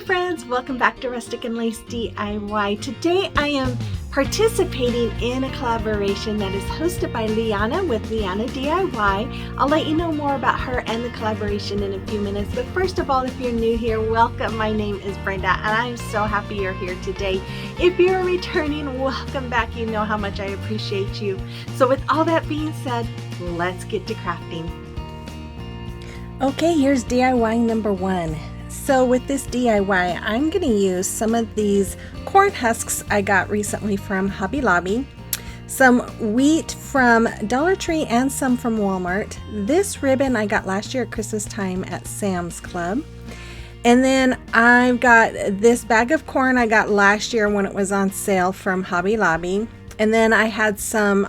friends, welcome back to Rustic and Lace DIY. Today I am participating in a collaboration that is hosted by Liyana with Liyana DIY. I'll let you know more about her and the collaboration in a few minutes, but first of all, if you're new here, welcome. My name is Brenda and I'm so happy you're here today. If you're returning, welcome back. You know how much I appreciate you. So with all that being said, let's get to crafting. Okay, here's DIY number one. So with this DIY, I'm going to use some of these corn husks I got recently from Hobby Lobby, some wheat from Dollar Tree and some from Walmart. This ribbon I got last year at Christmas time at Sam's Club. And then I've got this bag of corn I got last year when it was on sale from Hobby Lobby. And then I had some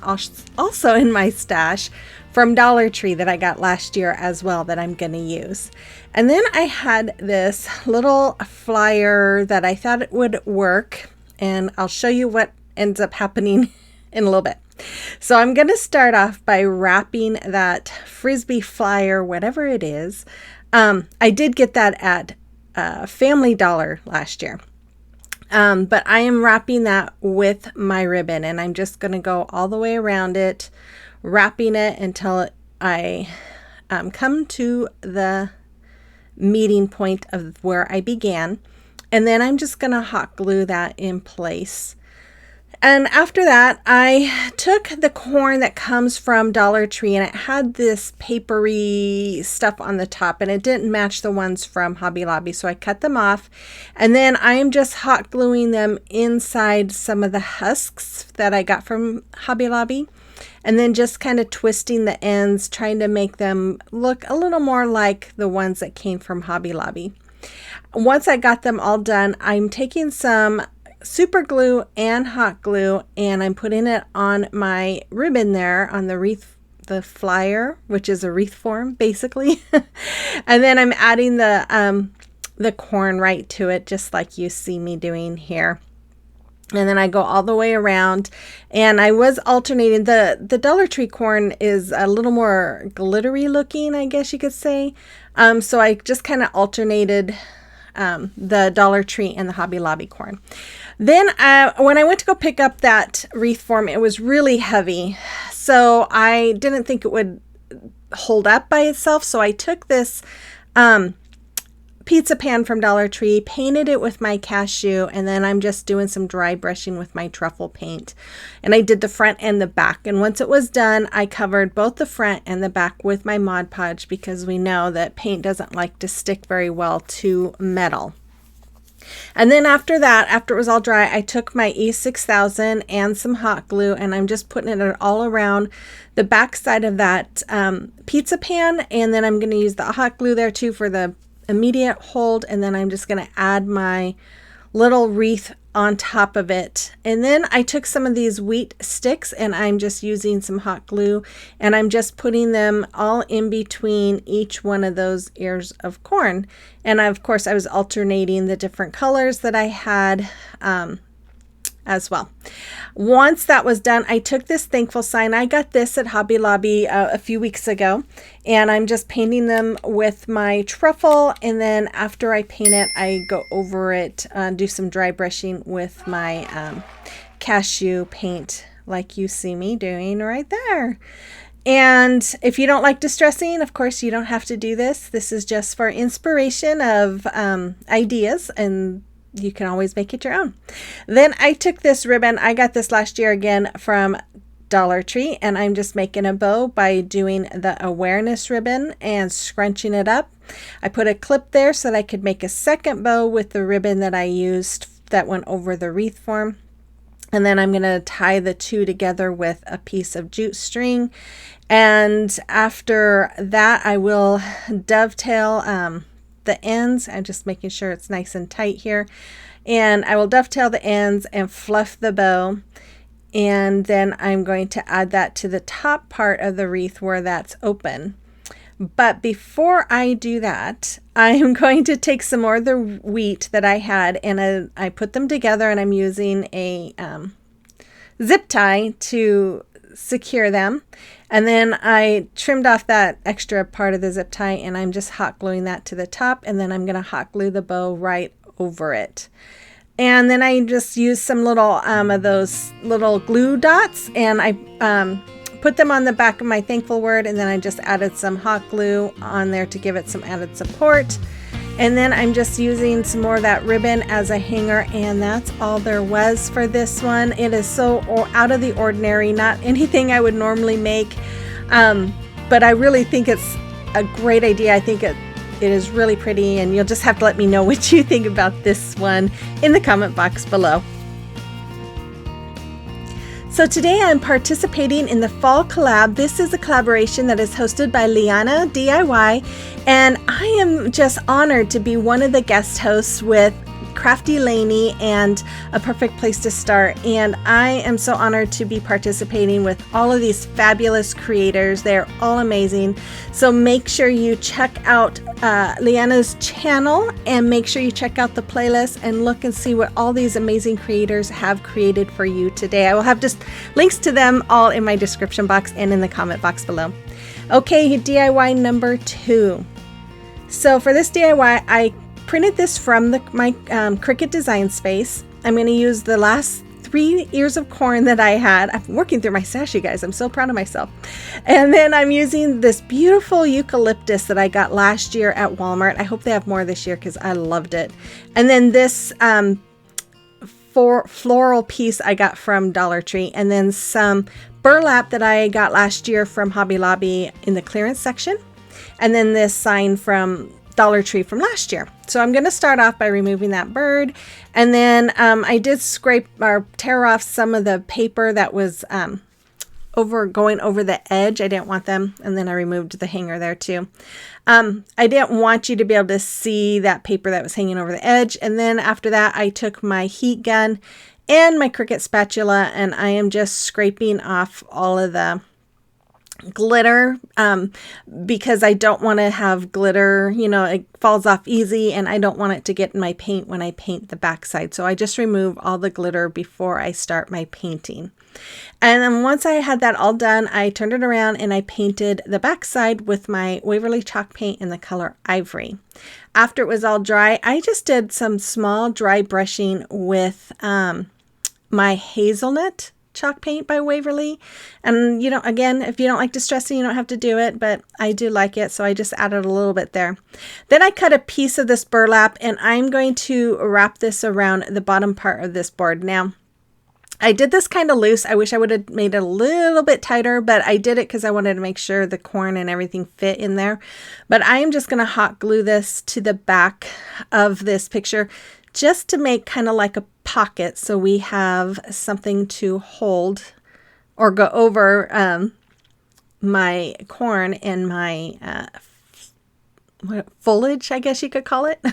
also in my stash from Dollar Tree that I got last year as well that I'm going to use. And then I had this little flyer that I thought it would work, and I'll show you what ends up happening in a little bit. So I'm going to start off by wrapping that Frisbee flyer, whatever it is. I did get that at Family Dollar last year. But I am wrapping that with my ribbon, and I'm just going to go all the way around it, wrapping it until I come to the meeting point of where I began. And then I'm just going to hot glue that in place. And after that, I took the corn that comes from Dollar Tree, and it had this papery stuff on the top, and it didn't match the ones from Hobby Lobby, so I cut them off. And then I am just hot gluing them inside some of the husks that I got from Hobby Lobby, and then just kind of twisting the ends, trying to make them look a little more like the ones that came from Hobby Lobby. Once I got them all done, I'm taking some super glue and hot glue, and I'm putting it on my ribbon there on the wreath, the flyer, which is a wreath form basically. And then I'm adding the corn right to it, just like you see me doing here. And then I go all the way around, and I was alternating. The Dollar Tree corn is a little more glittery looking, I guess you could say. So I just kind of alternated the Dollar Tree and the Hobby Lobby corn. Then when I went to go pick up that wreath form, it was really heavy. So I didn't think it would hold up by itself. So I took this pizza pan from Dollar Tree, painted it with my Cashew, and then I'm just doing some dry brushing with my Truffle paint. And I did the front and the back. And once it was done, I covered both the front and the back with my Mod Podge, because we know that paint doesn't like to stick very well to metal. And then after that, after it was all dry, I took my E6000 and some hot glue, and I'm just putting it all around the back side of that pizza pan. And then I'm going to use the hot glue there too for the immediate hold, and then I'm just going to add my little wreath on top of it. And then I took some of these wheat sticks, and I'm just using some hot glue, and I'm just putting them all in between each one of those ears of corn. And of course I was alternating the different colors that I had as well. Once that was done, I took this thankful sign. I got this at Hobby Lobby a few weeks ago, and I'm just painting them with my Truffle. And then after I paint it, I go over it, do some dry brushing with my Cashew paint, like you see me doing right there. And if you don't like distressing, of course, you don't have to do this. This is just for inspiration of ideas, and you can always make it your own. Then I took this ribbon. I got this last year again from Dollar Tree, and I'm just making a bow by doing the awareness ribbon and scrunching it up. I put a clip there so that I could make a second bow with the ribbon that I used that went over the wreath form. And then I'm going to tie the two together with a piece of jute string. And after that, I will dovetail the ends. I'm just making sure it's nice and tight here, and I will dovetail the ends and fluff the bow, and then I'm going to add that to the top part of the wreath where that's open. But before I do that, I'm going to take some more of the wheat that I had, and I put them together, and I'm using a zip tie to secure them. And then I trimmed off that extra part of the zip tie, and I'm just hot gluing that to the top, and then I'm going to hot glue the bow right over it. And then I just used some little of those little glue dots, and I put them on the back of my thankful word, and then I just added some hot glue on there to give it some added support. And then I'm just using some more of that ribbon as a hanger, and that's all there was for this one. It is so out of the ordinary, not anything I would normally make, but I really think it's a great idea. I think it is really pretty, and you'll just have to let me know what you think about this one in the comment box below. So today I'm participating in the Fall Collab. This is a collaboration that is hosted by Liyana DIY, and I am just honored to be one of the guest hosts with Crafty Laney and A Perfect Place to Start. And I am so honored to be participating with all of these fabulous creators. They're all amazing. So make sure you check out Liyana's channel, and make sure you check out the playlist and look and see what all these amazing creators have created for you today. I will have just links to them all in my description box and in the comment box below. Okay, DIY number 2. So for this DIY, I printed this from my Cricut design space. I'm going to use the last 3 ears of corn that I had. I'm working through my stash, you guys. I'm so proud of myself. And then I'm using this beautiful eucalyptus that I got last year at Walmart. I hope they have more this year because I loved it. And then this floral piece I got from Dollar Tree, and then some burlap that I got last year from Hobby Lobby in the clearance section, and then this sign from Dollar Tree from last year. So I'm going to start off by removing that bird, and then I did scrape or tear off some of the paper that was going over the edge. I didn't want them, and then I removed the hanger there too. I didn't want you to be able to see that paper that was hanging over the edge. And then after that, I took my heat gun and my Cricut spatula, and I am just scraping off all of the glitter because I don't want to have glitter, you know, it falls off easy, and I don't want it to get in my paint when I paint the backside. So I just remove all the glitter before I start my painting. And then once I had that all done, I turned it around and I painted the backside with my Waverly chalk paint in the color Ivory. After it was all dry, I just did some small dry brushing with my hazelnut chalk paint by Waverly. And you know, again, if you don't like distressing, you don't have to do it, but I do like it, so I just added a little bit there. Then I cut a piece of this burlap, and I'm going to wrap this around the bottom part of this board. Now, I did this kind of loose. I wish I would have made it a little bit tighter, but I did it because I wanted to make sure the corn and everything fit in there. But I am just going to hot glue this to the back of this picture just to make kind of like a pocket, so we have something to hold or go over my corn and my foliage, I guess you could call it.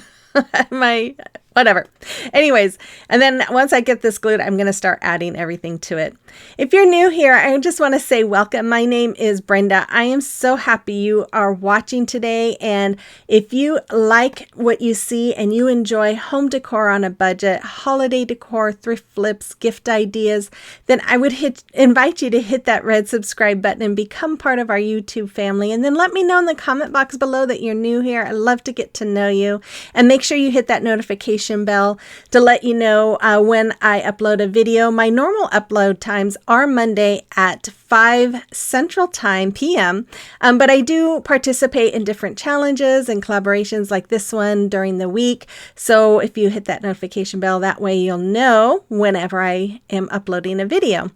My whatever. Anyways, and then once I get this glued, I'm going to start adding everything to it. If you're new here, I just want to say welcome. My name is Brenda. I am so happy you are watching today. And if you like what you see and you enjoy home decor on a budget, holiday decor, thrift flips, gift ideas, then I would invite you to hit that red subscribe button and become part of our YouTube family. And then let me know in the comment box below that you're new here. I'd love to get to know you. And make sure you hit that notification bell to let you know when I upload a video. My normal upload times are Monday at 5 Central Time PM, but I do participate in different challenges and collaborations like this one during the week. So if you hit that notification bell, that way you'll know whenever I am uploading a video.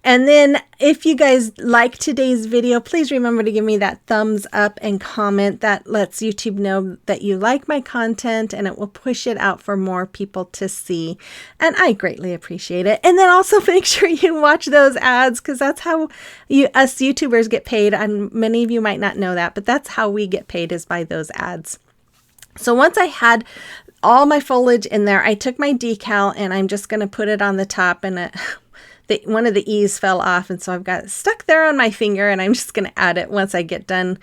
And then if you guys like today's video, please remember to give me that thumbs up and comment. That lets YouTube know that you like my content, and it will push it out for more people to see. And I greatly appreciate it. And then also make sure you watch those ads, because that's how us YouTubers get paid. And many of you might not know that, but that's how we get paid, is by those ads. So once I had all my foliage in there, I took my decal and I'm just going to put it on the top, and one of the E's fell off, and so I've got it stuck there on my finger, and I'm just going to add it once I get done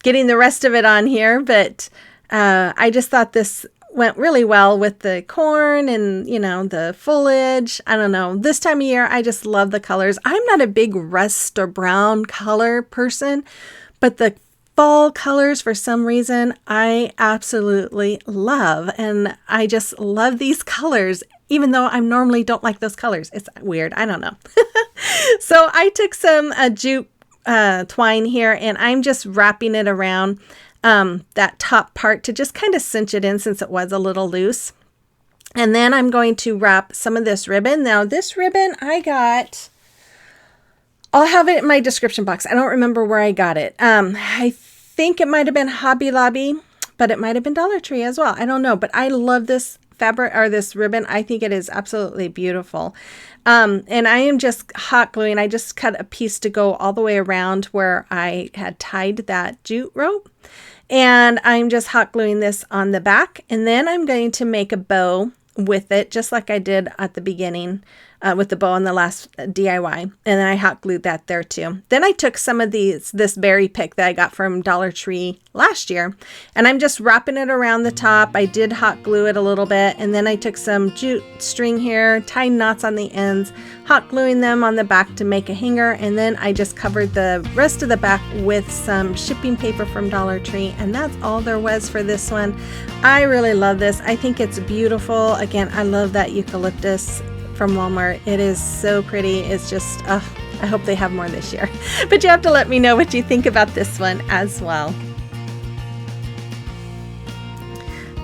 getting the rest of it on here. But I just thought this went really well with the corn and, you know, the foliage. I don't know. This time of year, I just love the colors. I'm not a big rust or brown color person, but the fall colors for some reason I absolutely love, and I just love these colors even though I normally don't like those colors. It's weird. I don't know. So I took some jute twine here, and I'm just wrapping it around that top part to just kind of cinch it in since it was a little loose. And then I'm going to wrap some of this ribbon. Now this ribbon I got, I'll have it in my description box. I don't remember where I got it. I think it might have been Hobby Lobby, but it might have been Dollar Tree as well. I don't know, but I love this fabric or this ribbon. I think it is absolutely beautiful. And I am just hot gluing. I just cut a piece to go all the way around where I had tied that jute rope. And I'm just hot gluing this on the back. And then I'm going to make a bow with it, just like I did at the beginning with the bow on the last DIY. And then I hot glued that there too. Then I took some of this berry pick that I got from Dollar Tree last year, and I'm just wrapping it around the top. I did hot glue it a little bit, and then I took some jute string here, tied knots on the ends, hot gluing them on the back to make a hanger, and then I just covered the rest of the back with some shipping paper from Dollar Tree, and that's all there was for this one. I really love this. I think it's beautiful. Again, I love that eucalyptus from Walmart. It is so pretty. It's just, I hope they have more this year. But you have to let me know what you think about this one as well.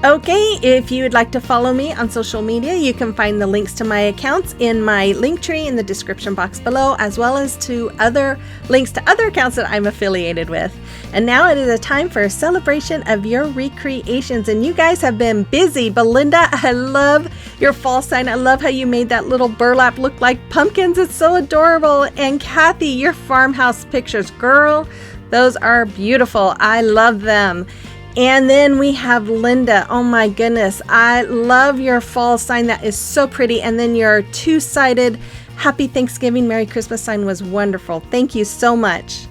Okay, if you would like to follow me on social media, you can find the links to my accounts in my link tree in the description box below, as well as to other links to other accounts that I'm affiliated with. And now it is a time for a celebration of your recreations, and you guys have been busy. Belinda, I love your fall sign. I love how you made that little burlap look like pumpkins. It's so adorable. And Kathy, your farmhouse pictures, girl, those are beautiful. I love them. And then we have Linda. Oh my goodness. I love your fall sign. That is so pretty. And then your two-sided Happy Thanksgiving, Merry Christmas sign was wonderful. Thank you so much.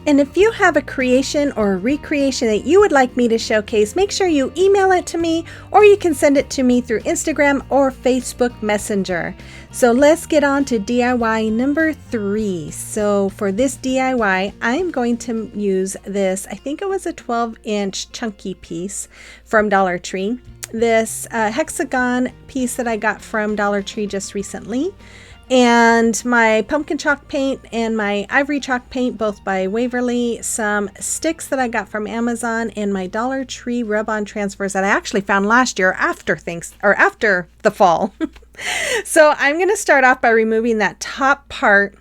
And if you have a creation or a recreation that you would like me to showcase, make sure you email it to me, or you can send it to me through Instagram or Facebook Messenger. So let's get on to DIY number 3. So for this DIY, I'm going to use this, I think it was a 12-inch chunky piece from Dollar Tree. This Hexagon piece that I got from Dollar Tree just recently. And my pumpkin chalk paint and my ivory chalk paint, both by Waverly, some sticks that I got from Amazon, and my Dollar Tree rub-on transfers that I actually found last year after the fall. So I'm going to start off by removing that top part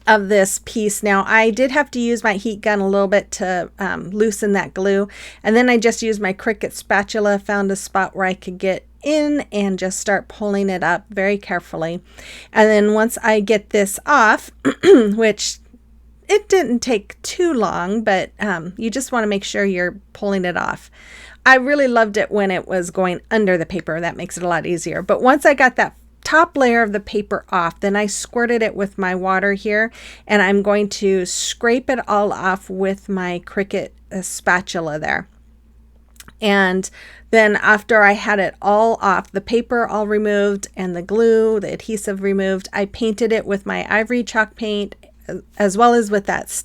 of this piece. Now I did have to use my heat gun a little bit to loosen that glue, and then I just used my Cricut spatula, found a spot where I could get in and just start pulling it up very carefully. And then once I get this off, which it didn't take too long, but you just want to make sure you're pulling it off. I really loved it when it was going under the paper. That makes it a lot easier. But once I got that top layer of the paper off, then I squirted it with my water here, and I'm going to scrape it all off with my Cricut spatula there. And then after I had it all off, the paper all removed and the glue, the adhesive removed, I painted it with my ivory chalk paint as well as with that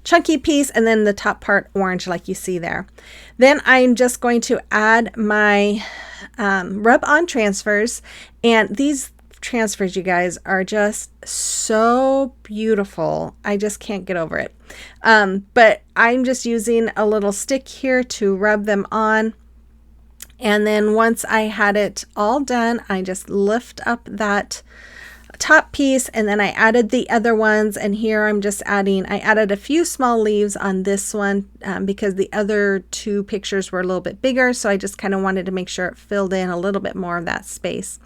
chunky piece, and then the top part orange like you see there. Then I'm just going to add my rub-on transfers, and these transfers, you guys, are just so beautiful. I just can't get over it. But I'm just using a little stick here to rub them on. And then once I had it all done, I just lift up that top piece, and then I added the other ones. And here I'm just I added a few small leaves on this one because the other two pictures were a little bit bigger. So I just kind of wanted to make sure it filled in a little bit more of that space.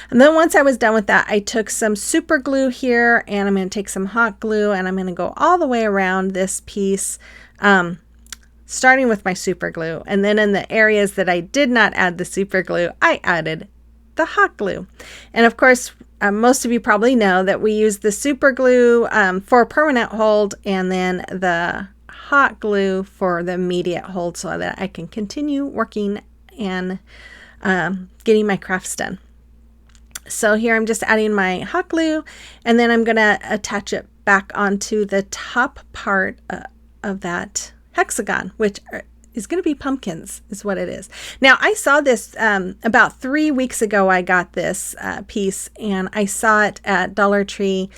And then once I was done with that, I took some super glue here, and I'm going to take some hot glue, and I'm going to go all the way around this piece, starting with my super glue. And then in the areas that I did not add the super glue, I added the hot glue. And of course, most of you probably know that we use the super glue for permanent hold, and then the hot glue for the immediate hold, so that I can continue working and getting my crafts done. So here I'm just adding my hot glue, and then I'm going to attach it back onto the top part of that hexagon, which is going to be pumpkins, is what it is. Now, I saw this about 3 weeks ago. I got this piece, and I saw it at Dollar Tree,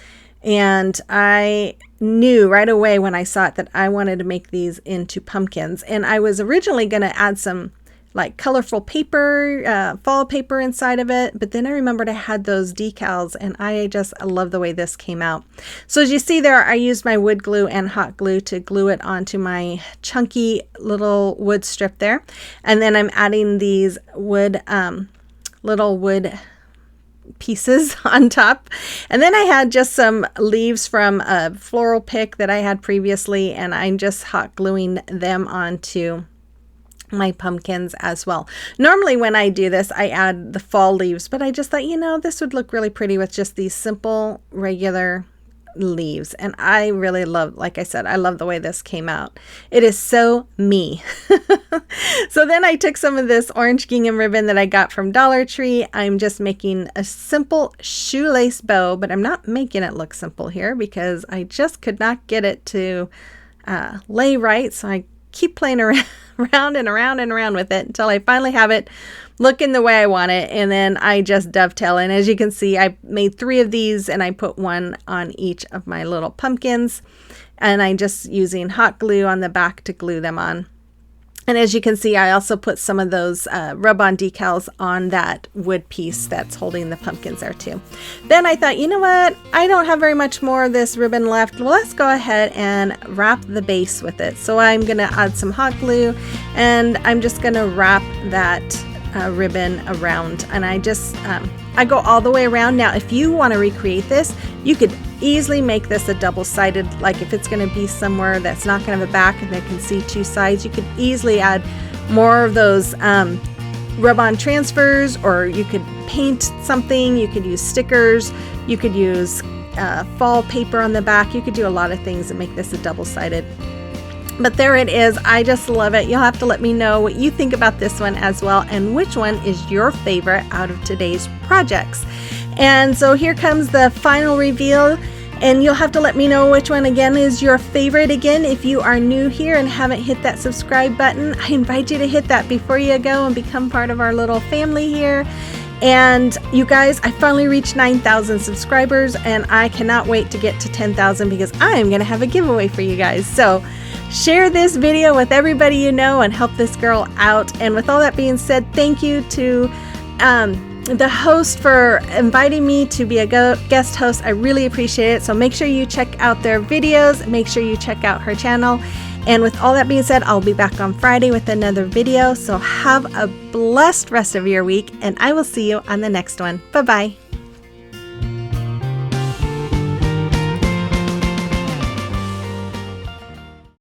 and I knew right away when I saw it that I wanted to make these into pumpkins. And I was originally going to add some like colorful paper, fall paper inside of it, but then I remembered I had those decals, and I love the way this came out. So as you see there, I used my wood glue and hot glue to glue it onto my chunky little wood strip there, and then I'm adding these wood little wood pieces on top, and then I had just some leaves from a floral pick that I had previously, and I'm just hot gluing them onto my pumpkins as well. Normally when I do this, I add the fall leaves, but I just thought, you know, this would look really pretty with just these simple, regular leaves. And I really love, like I said, I love the way this came out. It is so me. So then I took some of this orange gingham ribbon that I got from Dollar Tree. I'm just making a simple shoelace bow, but I'm not making it look simple here because I just could not get it to lay right. So I keep playing around and around with it until I finally have it looking the way I want it, and then I just dovetail. And as you can see, I made 3 of these, and I put one on each of my little pumpkins, and I'm just using hot glue on the back to glue them on. And as you can see, I also put some of those rub-on decals on that wood piece that's holding the pumpkins there too. Then I thought, you know what? I don't have very much more of this ribbon left. Well, let's go ahead and wrap the base with it. So I'm going to add some hot glue, and I'm just going to wrap that ribbon around. And I just, I go all the way around. Now, if you want to recreate this, you could easily make this a double-sided, like if it's going to be somewhere that's not going to have a back and they can see 2 sides, you could easily add more of those rub-on transfers, or you could paint something, you could use stickers, you could use fall paper on the back, you could do a lot of things that make this a double-sided. But there it is. I just love it. You'll have to let me know what you think about this one as well, and which one is your favorite out of today's projects. And so here comes the final reveal, and you'll have to let me know which one again is your favorite. Again, if you are new here and haven't hit that subscribe button, I invite you to hit that before you go and become part of our little family here. And you guys, I finally reached 9,000 subscribers, and I cannot wait to get to 10,000 because I am going to have a giveaway for you guys. So share this video with everybody you know and help this girl out. And with all that being said, thank you to the host for inviting me to be a guest host. I really appreciate it. So make sure you check out their videos. Make sure you check out her channel. And with all that being said, I'll be back on Friday with another video. So have a blessed rest of your week, and I will see you on the next one. Bye-bye.